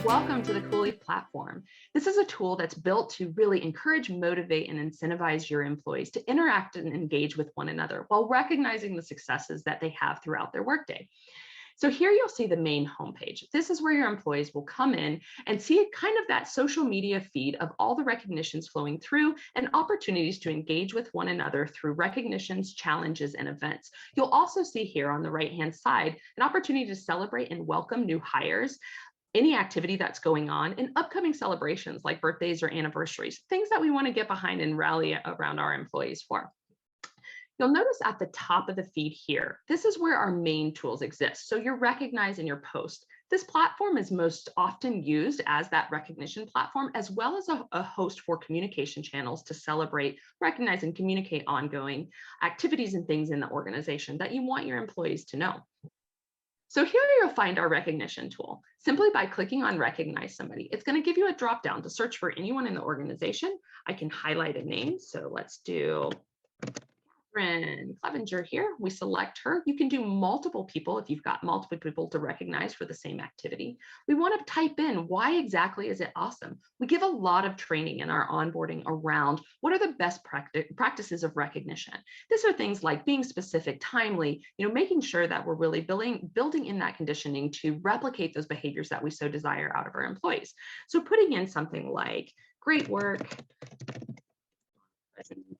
Welcome to the Cooleaf platform. This is a tool that's built to really encourage, motivate, and incentivize your employees to interact and engage with one another while recognizing the successes that they have throughout their workday. So here you'll see the main homepage. This is where your employees will come in and see kind of that social media feed of all the recognitions flowing through and opportunities to engage with one another through recognitions, challenges, and events. You'll also see here on the right-hand side an opportunity to celebrate and welcome new hires, any activity that's going on, and upcoming celebrations like birthdays or anniversaries, things that we want to get behind and rally around our employees for. You'll notice at the top of the feed here, this is where our main tools exist. So you're recognized in your post. This platform is most often used as that recognition platform, as well as a host for communication channels to celebrate, recognize, and communicate ongoing activities and things in the organization that you want your employees to know. So here you'll find our recognition tool. Simply by clicking on recognize somebody, it's going to give you a drop down to search for anyone in the organization. I can highlight a name. So let's do Catherine Clevenger here. We select her. You can do multiple people if you've got multiple people to recognize for the same activity. We want to type in why exactly is it awesome. We give a lot of training in our onboarding around what are the best practices of recognition. These are things like being specific, timely, making sure that we're really building in that conditioning to replicate those behaviors that we so desire out of our employees. So putting in something like great work, presentation,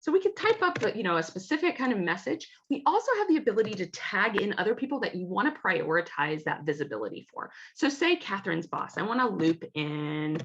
so we could type up a specific kind of message. We also have the ability to tag in other people that you want to prioritize that visibility for. So say Catherine's boss, I want to loop in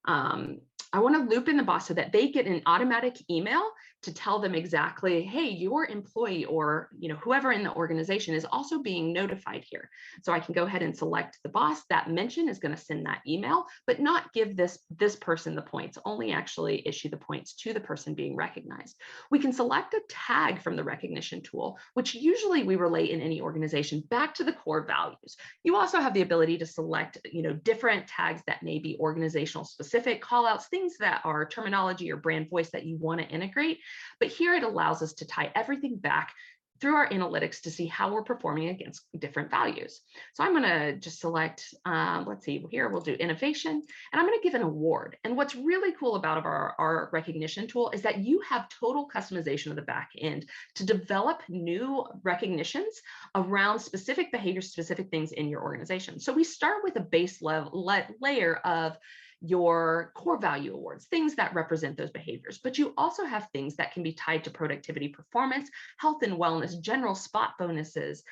the boss so that they get an automatic email to tell them exactly, hey, your employee or whoever in the organization is also being notified here. So I can go ahead and select the boss. That mention is going to send that email, but not give this person the points, only actually issue the points to the person being recognized. We can select a tag from the recognition tool, which usually we relate in any organization back to the core values. You also have the ability to select different tags that may be organizational specific, call outs, things that are terminology or brand voice that you want to integrate. But here it allows us to tie everything back through our analytics to see how we're performing against different values. So I'm going to just select, let's see here, we'll do innovation, and I'm going to give an award. And what's really cool about our recognition tool is that you have total customization of the back end to develop new recognitions around specific behaviors, specific things in your organization. So we start with a base level layer of your core value awards, things that represent those behaviors, but you also have things that can be tied to productivity, performance, health and wellness, general spot bonuses.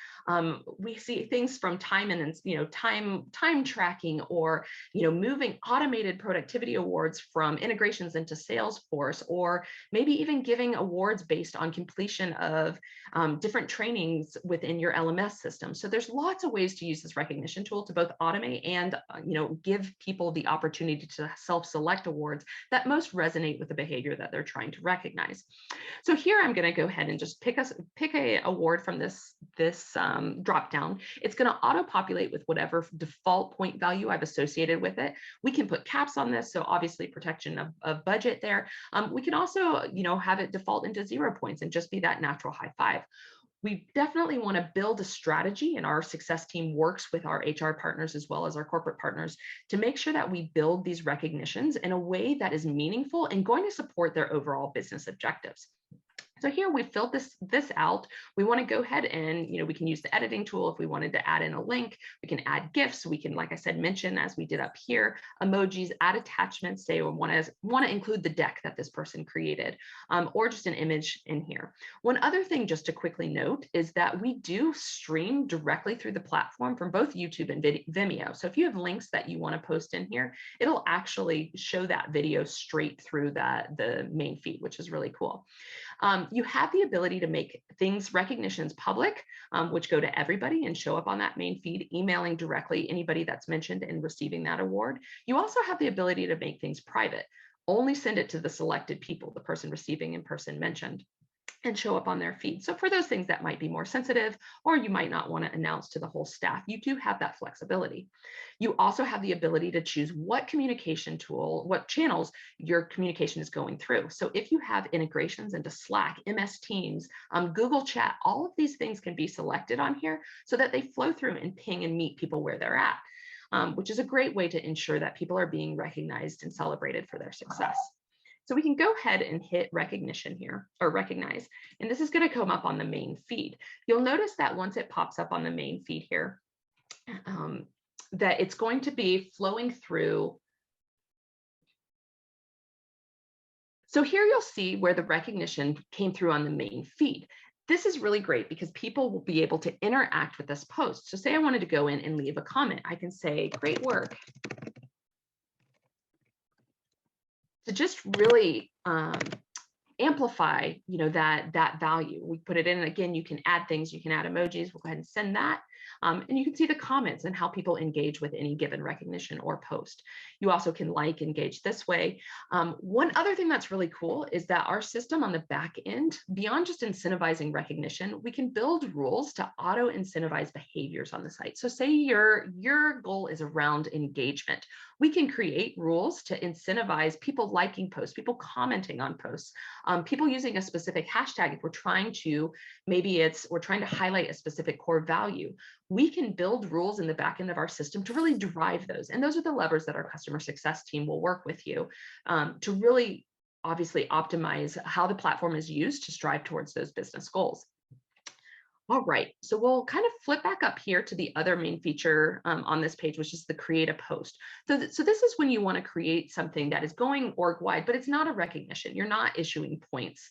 We see things from time and time tracking, or moving automated productivity awards from integrations into Salesforce, or maybe even giving awards based on completion of different trainings within your LMS system. So there's lots of ways to use this recognition tool to both automate and give people the opportunity to self-select awards that most resonate with the behavior that they're trying to recognize. So here I'm going to go ahead and just pick a award from this drop down. It's going to auto-populate with whatever default point value I've associated with it. We can put caps on this, so obviously protection of budget there. We can also have it default into 0 points and just be that natural high five. We definitely want to build a strategy, and our success team works with our HR partners as well as our corporate partners to make sure that we build these recognitions in a way that is meaningful and going to support their overall business objectives. So here we filled this out. We want to go ahead and, we can use the editing tool if we wanted to add in a link. We can add GIFs. We can, like I said, mention, as we did up here, emojis, add attachments, say we want to include the deck that this person created, or just an image in here. One other thing just to quickly note is that we do stream directly through the platform from both YouTube and Vimeo. So if you have links that you want to post in here, it'll actually show that video straight through the main feed, which is really cool. You have the ability to make recognitions public, which go to everybody and show up on that main feed, emailing directly anybody that's mentioned and receiving that award. You also have the ability to make things private. Only send it to the selected people, the person receiving and person mentioned. and show up on their feed. So for those things that might be more sensitive, or you might not want to announce to the whole staff, you do have that flexibility. You also have the ability to choose what communication tool, what channels your communication is going through. So if you have integrations into Slack, MS Teams, Google Chat, all of these things can be selected on here so that they flow through and ping and meet people where they're at, which is a great way to ensure that people are being recognized and celebrated for their success. So we can go ahead and hit recognition here, or recognize, and this is going to come up on the main feed. You'll notice that once it pops up on the main feed here, that it's going to be flowing through. So here you'll see where the recognition came through on the main feed. This is really great because people will be able to interact with this post. So say I wanted to go in and leave a comment. I can say, great work, to just really amplify, that value. We put it in, and again, you can add things, you can add emojis. We'll go ahead and send that. And you can see the comments and how people engage with any given recognition or post. You also can engage this way. One other thing that's really cool is that our system on the back end, beyond just incentivizing recognition, we can build rules to auto incentivize behaviors on the site. So say your goal is around engagement. We can create rules to incentivize people liking posts, people commenting on posts, people using a specific hashtag. If we're trying to, we're trying to highlight a specific core value, we can build rules in the back end of our system to really drive those. And those are the levers that our customer success team will work with you to really obviously optimize how the platform is used to strive towards those business goals. All right, so we'll kind of flip back up here to the other main feature on this page, which is the create a post. So this is when you want to create something that is going org-wide, but it's not a recognition. You're not issuing points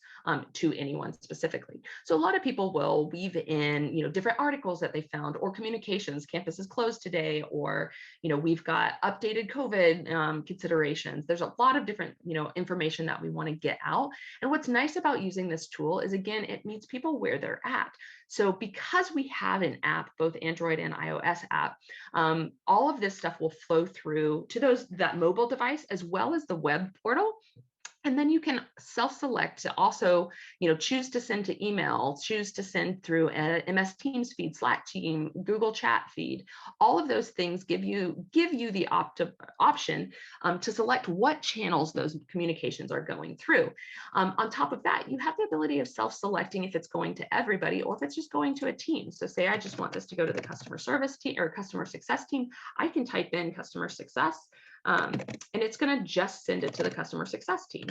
to anyone specifically. So a lot of people will weave in, different articles that they found, or communications, campus is closed today, or, we've got updated COVID considerations. There's a lot of different, information that we want to get out. And what's nice about using this tool is, again, it meets people where they're at. So because we have an app, both Android and iOS app, all of this stuff will flow through to that mobile device as well as the web portal. And then you can self-select to also, choose to send to email, choose to send through a MS Teams feed, Slack team, Google Chat feed. All of those things give you the option to select what channels those communications are going through. On top of that, you have the ability of self-selecting if it's going to everybody or if it's just going to a team. So say I just want this to go to the customer service team or customer success team, I can type in customer success. And it's going to just send it to the customer success team,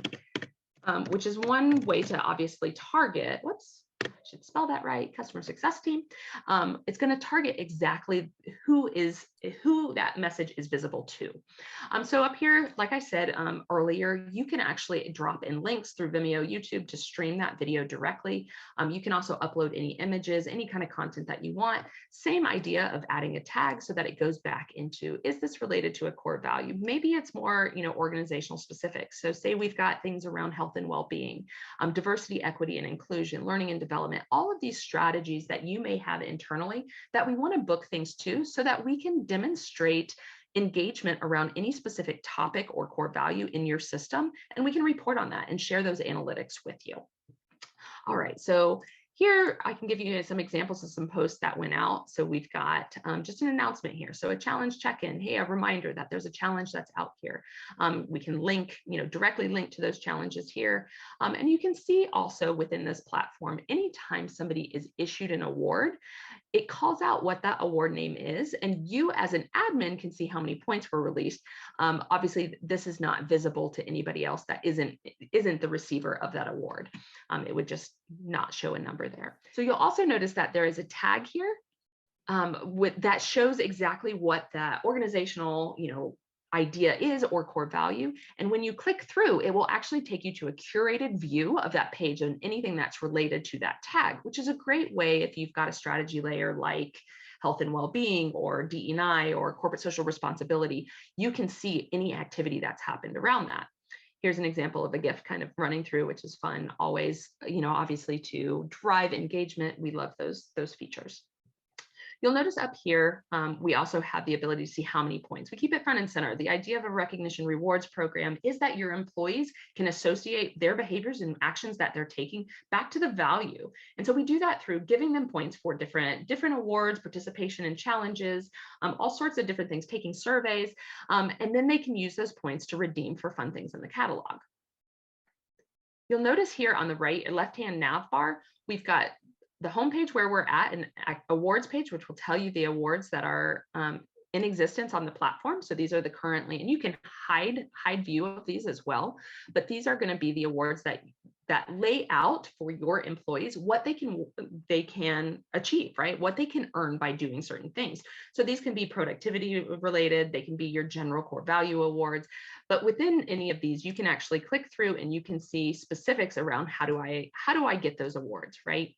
which is one way to obviously target, I should spell that right, customer success team. It's going to target exactly who that message is visible to. So up here, like I said earlier, you can actually drop in links through Vimeo, YouTube to stream that video directly. You can also upload any images, any kind of content that you want. Same idea of adding a tag so that it goes back into, is this related to a core value? Maybe it's more, organizational specific. So say we've got things around health and well-being, diversity, equity, and inclusion, learning and development, all of these strategies that you may have internally that we want to book things to so that we can demonstrate engagement around any specific topic or core value in your system, and we can report on that and share those analytics with you. All right, so here I can give you some examples of some posts that went out. So we've got just an announcement here. So a challenge check-in, hey, a reminder that there's a challenge that's out here. We can link, directly link to those challenges here. And you can see also within this platform, anytime somebody is issued an award, it calls out what that award name is, and you as an admin can see how many points were released. Obviously, this is not visible to anybody else that isn't the receiver of that award. It would just not show a number there. So you'll also notice that there is a tag here that shows exactly what that organizational, idea is or core value. And when you click through, it will actually take you to a curated view of that page and anything that's related to that tag, which is a great way if you've got a strategy layer like health and well-being or DE&I or corporate social responsibility, you can see any activity that's happened around that. Here's an example of a GIF kind of running through, which is fun, always, obviously to drive engagement. We love those features. You'll notice up here, we also have the ability to see how many points. We keep it front and center. The idea of a recognition rewards program is that your employees can associate their behaviors and actions that they're taking back to the value. And so we do that through giving them points for different awards, participation in challenges, all sorts of different things, taking surveys, and then they can use those points to redeem for fun things in the catalog. You'll notice here on the right, left-hand nav bar, we've got the homepage where we're at, an awards page, which will tell you the awards that are in existence on the platform. So these are the currently, and you can hide view of these as well, but these are going to be the awards that lay out for your employees what they can achieve, right? What they can earn by doing certain things. So these can be productivity related, they can be your general core value awards, but within any of these, you can actually click through and you can see specifics around how do I get those awards, right?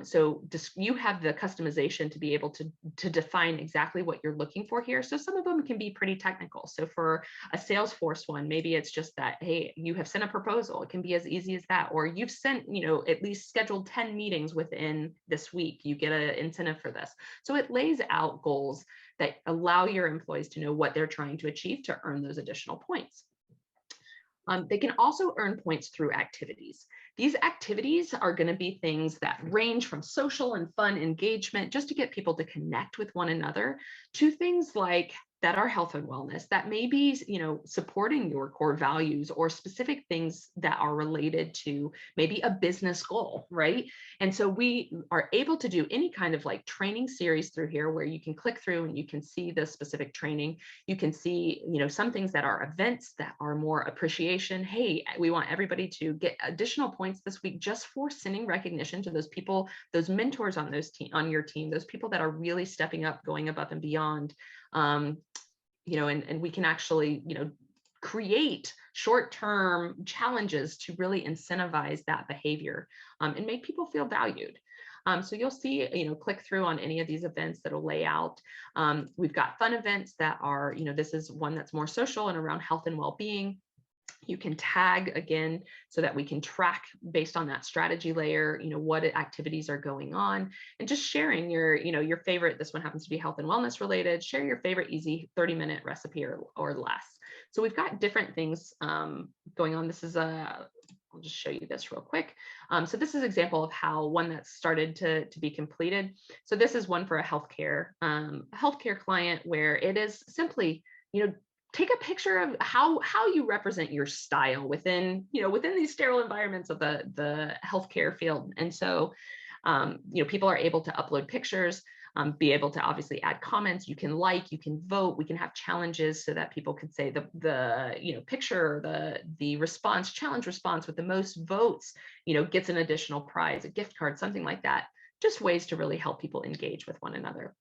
So you have the customization to be able to define exactly what you're looking for here. So some of them can be pretty technical. So for a Salesforce one, maybe it's just that, hey, you have sent a proposal. It can be as easy as that. Or you've sent, at least scheduled 10 meetings within this week. You get an incentive for this. So it lays out goals that allow your employees to know what they're trying to achieve to earn those additional points. They can also earn points through activities. These activities are going to be things that range from social and fun engagement, just to get people to connect with one another, to things like that are health and wellness, that may be, supporting your core values, or specific things that are related to maybe a business goal, right? And so we are able to do any kind of like training series through here where you can click through and you can see the specific training. You can see, some things that are events that are more appreciation. Hey, we want everybody to get additional points this week just for sending recognition to those people, those mentors on your team, those people that are really stepping up, going above and beyond. And we can actually, create short-term challenges to really incentivize that behavior and make people feel valued. So you'll see, click through on any of these events that'll lay out. We've got fun events that are, this is one that's more social and around health and well-being. You can tag again so that we can track based on that strategy layer, what activities are going on, and just sharing your favorite. This one happens to be health and wellness related. Share your favorite easy 30-minute recipe or less. So we've got different things going on. This is I'll just show you this real quick. So this is an example of how one that's started to be completed. So this is one for a healthcare client where it is simply, take a picture of how you represent your style within these sterile environments of the healthcare field. And so, people are able to upload pictures, be able to obviously add comments. You can you can vote. We can have challenges so that people can say the picture, the response, challenge response with the most votes, gets an additional prize, a gift card, something like that. Just ways to really help people engage with one another.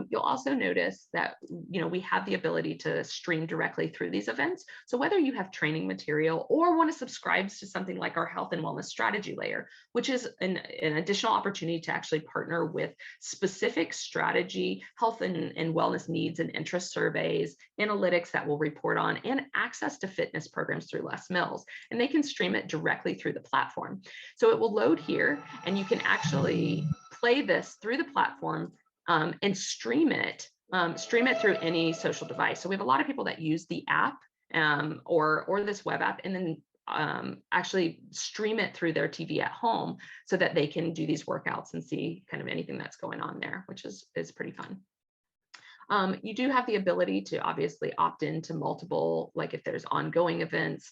You'll also notice that, we have the ability to stream directly through these events. So whether you have training material or want to subscribe to something like our health and wellness strategy layer, which is an additional opportunity to actually partner with specific strategy, health and wellness needs and interest surveys, analytics that will report on, and access to fitness programs through Les Mills. And they can stream it directly through the platform. So it will load here, and you can actually play this through the platform and stream it through any social device. So we have a lot of people that use the app or this web app, and then actually stream it through their TV at home so that they can do these workouts and see kind of anything that's going on there, which is pretty fun. You do have the ability to obviously opt into multiple, like if there's ongoing events,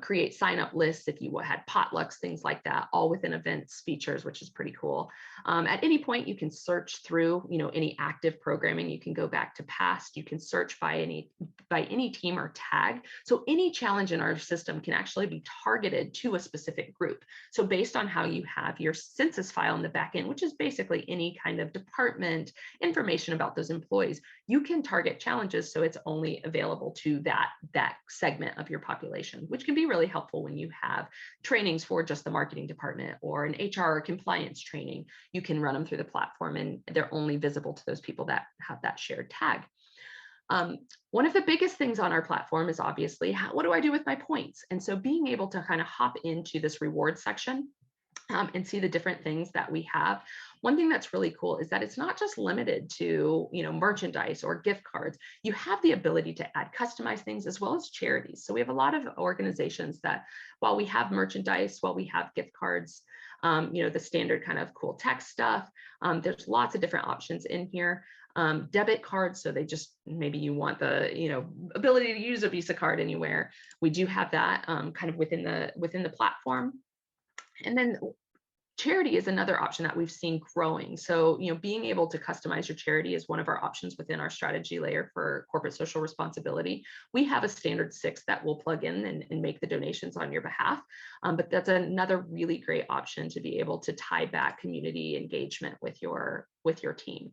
create sign-up lists if you had potlucks, things like that, all within events features, which is pretty cool. At any point, you can search through, any active programming. You can go back to past. You can search by any team or tag. So any challenge in our system can actually be targeted to a specific group. So based on how you have your census file in the back end, which is basically any kind of department information about those employees, you can target challenges so it's only available to that segment of your population, which can be really helpful when you have trainings for just the marketing department or an HR compliance training. You can run them through the platform and they're only visible to those people that have that shared tag. One of the biggest things on our platform is obviously, what do I do with my points? And so being able to kind of hop into this reward section and see the different things that we have. One thing that's really cool is that it's not just limited to, merchandise or gift cards. You have the ability to add customized things as well as charities. So we have a lot of organizations that, while we have merchandise, while we have gift cards, the standard kind of cool tech stuff, there's lots of different options in here. Debit cards, so they just, maybe you want the ability to use a Visa card anywhere. We do have that kind of within the platform. And then charity is another option that we've seen growing. So, being able to customize your charity is one of our options within our strategy layer for corporate social responsibility. We have a standard 6 that will plug in and make the donations on your behalf. But that's another really great option to be able to tie back community engagement with your team.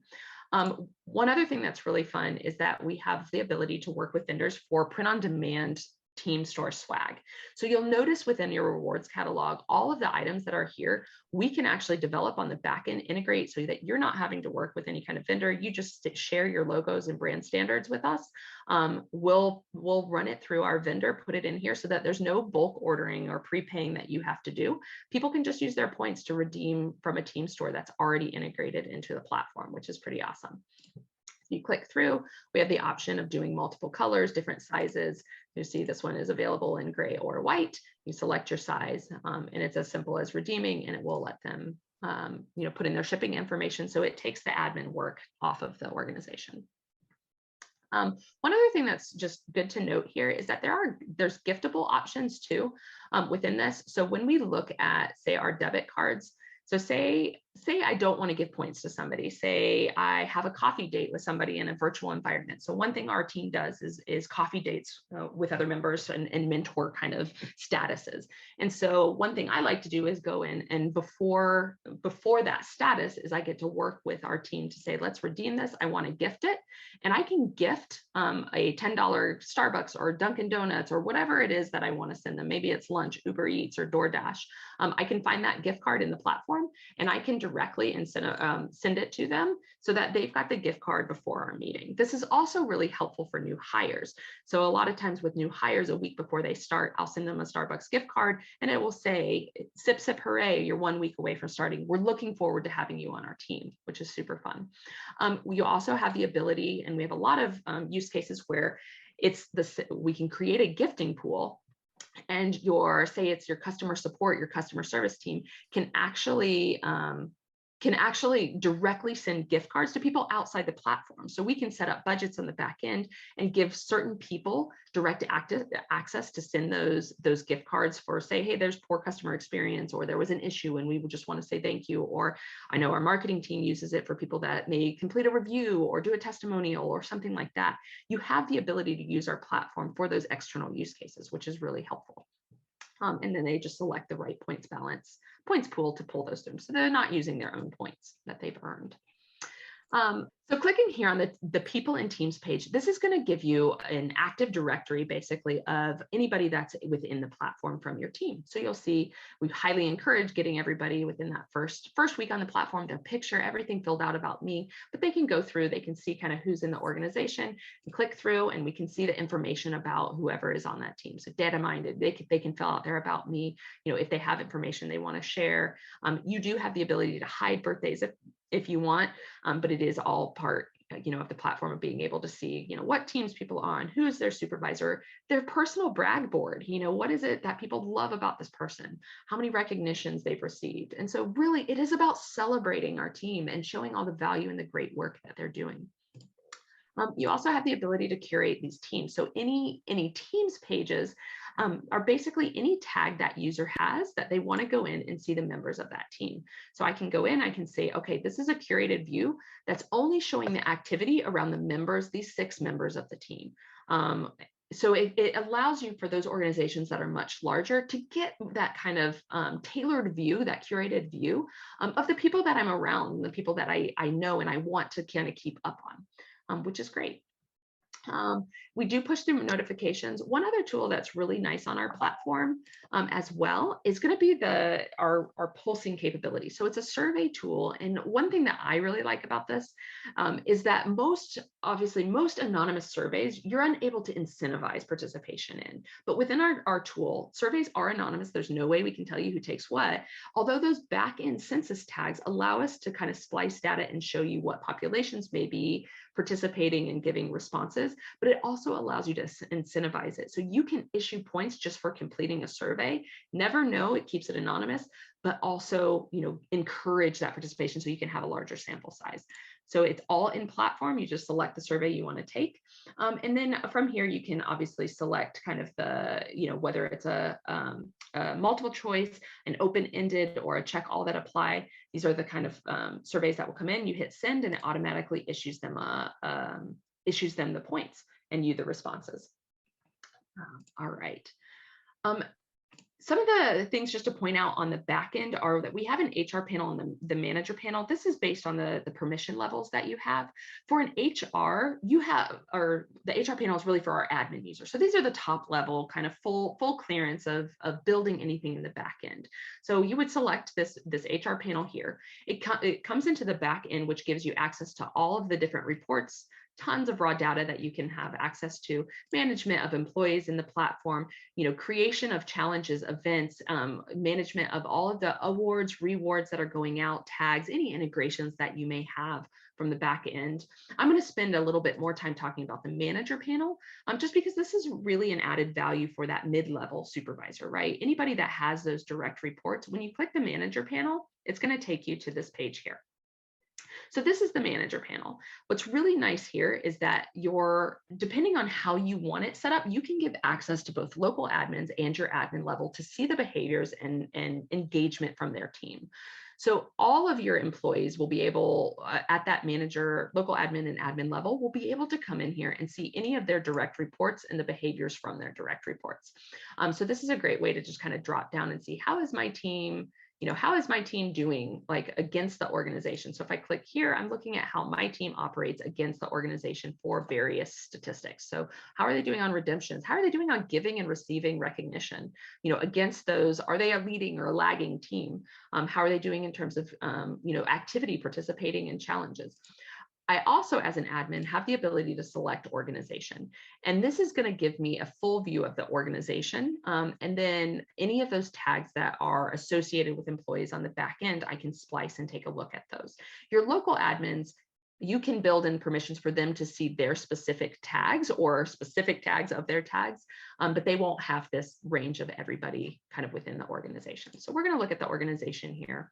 One other thing that's really fun is that we have the ability to work with vendors for print on demand team store swag. So you'll notice within your rewards catalog, all of the items that are here, we can actually develop on the back end, integrate so that you're not having to work with any kind of vendor. You just share your logos and brand standards with us. We'll run it through our vendor, put it in here so that there's no bulk ordering or prepaying that you have to do. People can just use their points to redeem from a team store that's already integrated into the platform, which is pretty awesome. You click through, we have the option of doing multiple colors, different sizes. You see this one is available in gray or white. You select your size, and it's as simple as redeeming, and it will let them put in their shipping information. So it takes the admin work off of the organization. One other thing that's just good to note here is that there's giftable options too within this. So when we look at, say, our debit cards, so say I don't want to give points to somebody, say I have a coffee date with somebody in a virtual environment. So one thing our team does is coffee dates with other members and mentor kind of statuses. And so one thing I like to do is go in, and before that status is I get to work with our team to say, let's redeem this. I want to gift it. And I can gift a $10 Starbucks or Dunkin' Donuts or whatever it is that I want to send them. Maybe it's lunch, Uber Eats, or DoorDash. I can find that gift card in the platform, and I can directly and send it to them so that they've got the gift card before our meeting. This is also really helpful for new hires. So a lot of times with new hires, a week before they start, I'll send them a Starbucks gift card, and it will say, sip, sip, hooray, you're 1 week away from starting. We're looking forward to having you on our team, which is super fun. We also have the ability, and we have a lot of use cases where we can create a gifting pool, and say it's your customer support, your customer service team can actually directly send gift cards to people outside the platform. So we can set up budgets on the back end and give certain people direct access to send those gift cards for, say, hey, there's poor customer experience, or there was an issue and we would just want to say thank you. Or I know our marketing team uses it for people that may complete a review or do a testimonial or something like that. You have the ability to use our platform for those external use cases, which is really helpful. And then they just select the right points pool to pull those through. So they're not using their own points that they've earned. So clicking here on the people and teams page, this is going to give you an active directory basically of anybody that's within the platform from your team. So you'll see we highly encourage getting everybody within that first week on the platform, their picture, everything filled out about me, but they can go through, they can see kind of who's in the organization and click through, and we can see the information about whoever is on that team. So data minded, they can fill out their about me, if they have information they want to share. You do have the ability to hide birthdays if you want, but it is all part of the platform of being able to see what teams people are on, who is their supervisor, their personal brag board, what is it that people love about this person, how many recognitions they've received. And so really it is about celebrating our team and showing all the value and the great work that they're doing. You also have the ability to curate these teams. So any teams pages are basically any tag that user has that they want to go in and see the members of that team. So I can go in, I can say, okay, this is a curated view that's only showing the activity around the members, these 6 members of the team. So it allows you, for those organizations that are much larger, to get that kind of tailored view, that curated view of the people that I'm around, the people that I know and I want to kind of keep up on, which is great. We do push through notifications. One other tool that's really nice on our platform as well is going to be our pulsing capability. So it's a survey tool. And one thing that I really like about this is that most obviously most anonymous surveys, you're unable to incentivize participation in. But within our tool, surveys are anonymous. There's no way we can tell you who takes what, although those back-end census tags allow us to kind of splice data and show you what populations may be participating and giving responses, but it also allows you to incentivize it. So you can issue points just for completing a survey. Never know, it keeps it anonymous, but also, encourage that participation so you can have a larger sample size. So it's all in platform. You just select the survey you want to take. And then from here, you can obviously select kind of the, whether it's a multiple choice, an open-ended, or a check all that apply. These are the kind of surveys that will come in. You hit send and it automatically issues them the points and you the responses. All right. Some of the things just to point out on the back end are that we have an HR panel and the manager panel. This is based on the permission levels that you have. For an HR, the HR panel is really for our admin users. So these are the top level kind of full clearance of building anything in the back end. So you would select this HR panel here. It comes into the back end, which gives you access to all of the different reports, tons of raw data that you can have access to, management of employees in the platform, creation of challenges, events, management of all of the awards, rewards that are going out, tags, any integrations that you may have from the back end. I'm going to spend a little bit more time talking about the manager panel, just because this is really an added value for that mid-level supervisor, right? Anybody that has those direct reports, when you click the manager panel, it's going to take you to this page here. So this is the manager panel. What's really nice here is that depending on how you want it set up, you can give access to both local admins and your admin level to see the behaviors and engagement from their team. So all of your employees will be able, at that manager, local admin and admin level, will be able to come in here and see any of their direct reports and the behaviors from their direct reports. So this is a great way to just kind of drop down and see, how is my team doing like against the organization? So if I click here, I'm looking at how my team operates against the organization for various statistics. So how are they doing on redemptions? How are they doing on giving and receiving recognition? Against those, are they a leading or a lagging team? How are they doing in terms of, activity, participating in challenges? I also, as an admin, have the ability to select organization. And this is going to give me a full view of the organization. And then any of those tags that are associated with employees on the back end, I can splice and take a look at those. Your local admins, you can build in permissions for them to see their specific tags or specific tags of their tags, but they won't have this range of everybody kind of within the organization. So we're going to look at the organization here.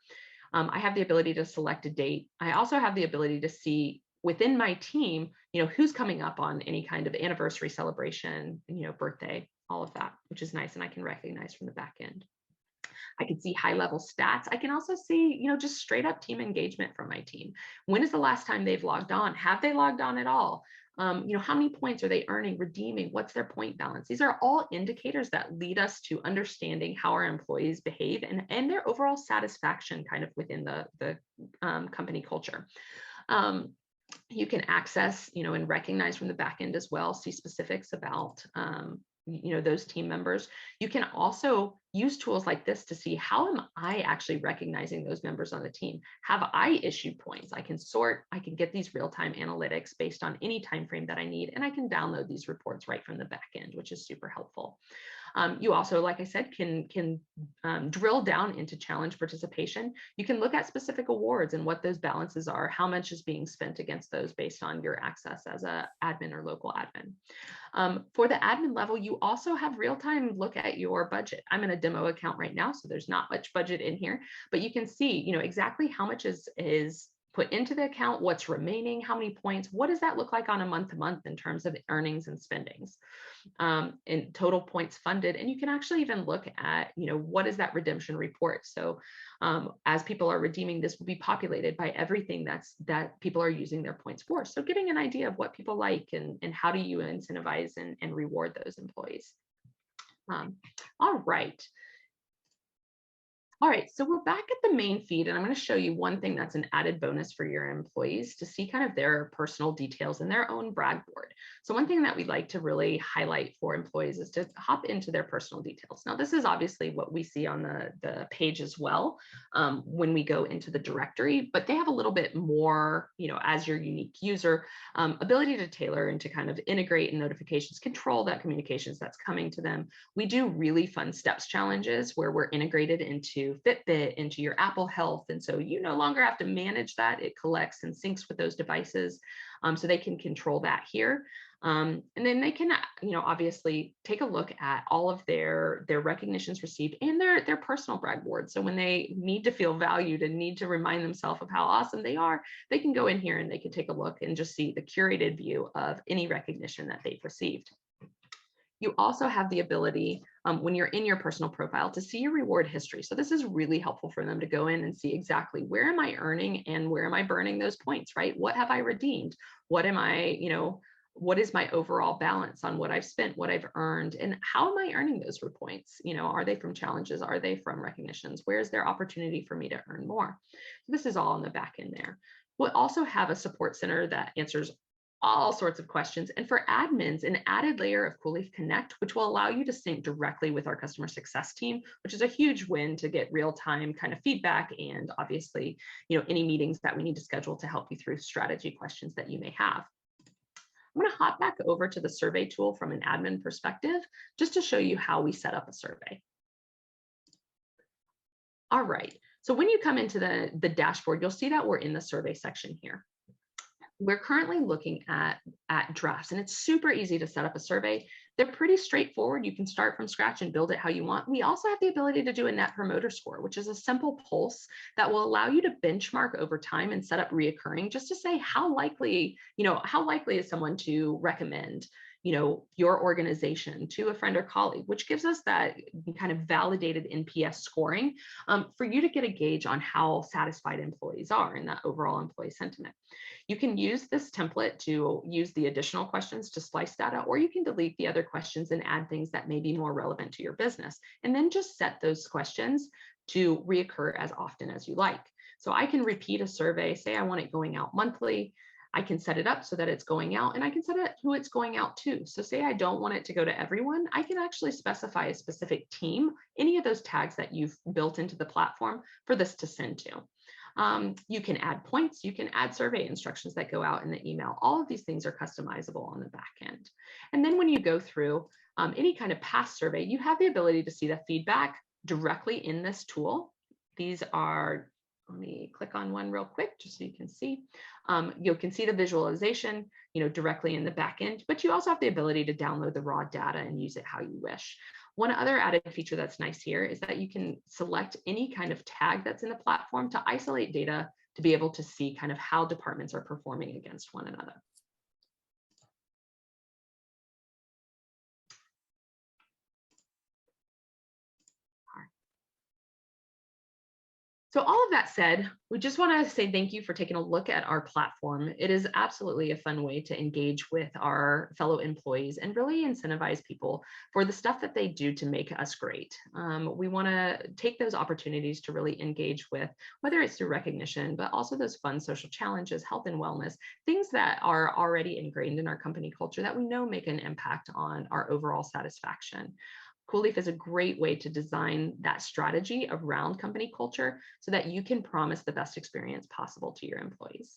I have the ability to select a date. I also have the ability to see within my team, who's coming up on any kind of anniversary celebration, birthday, all of that, which is nice. And I can recognize from the back end. I can see high level stats. I can also see, just straight up team engagement from my team. When is the last time they've logged on? Have they logged on at all? How many points are they earning, redeeming? What's their point balance? These are all indicators that lead us to understanding how our employees behave and their overall satisfaction kind of within the company culture. You can access, and recognize from the back end as well, see specifics about, those team members. You can also use tools like this to see, how am I actually recognizing those members on the team? Have I issued points? I can sort, I can get these real-time analytics based on any time frame that I need, and I can download these reports right from the back end, which is super helpful. You also, like I said, can drill down into challenge participation. You can look at specific awards and what those balances are, how much is being spent against those based on your access as an admin or local admin. For the admin level, you also have real-time look at your budget. I'm in a demo account right now, so there's not much budget in here, but you can see, exactly how much is put into the account, what's remaining, how many points, what does that look like on a month-to-month in terms of earnings and spendings, and total points funded. And you can actually even look at, what is that redemption report? So as people are redeeming, this will be populated by everything that people are using their points for. So getting an idea of what people like and how do you incentivize and reward those employees. All right. All right, so we're back at the main feed, and I'm going to show you one thing that's an added bonus for your employees to see kind of their personal details in their own brag board. So one thing that we'd like to really highlight for employees is to hop into their personal details. Now, this is obviously what we see on the page as well when we go into the directory, but they have a little bit more, as your unique user, ability to tailor and to kind of integrate in notifications, control that communications that's coming to them. We do really fun steps challenges where we're integrated into Fitbit, into your Apple Health. And so you no longer have to manage that. It collects and syncs with those devices. So they can control that here. And then they can, obviously take a look at all of their recognitions received and their personal brag board. So when they need to feel valued and need to remind themselves of how awesome they are, they can go in here and they can take a look and just see the curated view of any recognition that they've received. You also have the ability, when you're in your personal profile, to see your reward history. So this is really helpful for them to go in and see exactly where am I earning and where am I burning those points, right? What have I redeemed? What am I, what is my overall balance on what I've spent, what I've earned, and how am I earning those points? Are they from challenges? Are they from recognitions? Where's there opportunity for me to earn more? This is all on the back end there. We'll also have a support center that answers all sorts of questions. And for admins, an added layer of Cooleaf Connect, which will allow you to sync directly with our customer success team, which is a huge win to get real-time kind of feedback and obviously, any meetings that we need to schedule to help you through strategy questions that you may have. I'm going to hop back over to the survey tool from an admin perspective, just to show you how we set up a survey. All right, so when you come into the dashboard, you'll see that we're in the survey section here. We're currently looking at drafts, and it's super easy to set up a survey. They're pretty straightforward. You can start from scratch and build it how you want. We also have the ability to do a net promoter score, which is a simple pulse that will allow you to benchmark over time and set up reoccurring, just to say how likely is someone to recommend your organization to a friend or colleague, which gives us that kind of validated NPS scoring for you to get a gauge on how satisfied employees are in that overall employee sentiment. You can use this template to use the additional questions to slice data, or you can delete the other questions and add things that may be more relevant to your business, and then just set those questions to reoccur as often as you like. So I can repeat a survey, say I want it going out monthly. I can set it up so that it's going out, and I can set it who it's going out to. So say I don't want it to go to everyone, I can actually specify a specific team, any of those tags that you've built into the platform for this to send to. You can add points, you can add survey instructions that go out in the email. All of these things are customizable on the back end. And then when you go through any kind of past survey, you have the ability to see the feedback directly in this tool. These are, let me click on one real quick just so you can see. You can see the visualization, directly in the back end, but you also have the ability to download the raw data and use it how you wish. One other added feature that's nice here is that you can select any kind of tag that's in the platform to isolate data to be able to see kind of how departments are performing against one another. So all of that said, we just want to say thank you for taking a look at our platform. It is absolutely a fun way to engage with our fellow employees and really incentivize people for the stuff that they do to make us great. We want to take those opportunities to really engage with, whether it's through recognition, but also those fun social challenges, health and wellness, things that are already ingrained in our company culture that we know make an impact on our overall satisfaction. Cooleaf is a great way to design that strategy around company culture so that you can promise the best experience possible to your employees.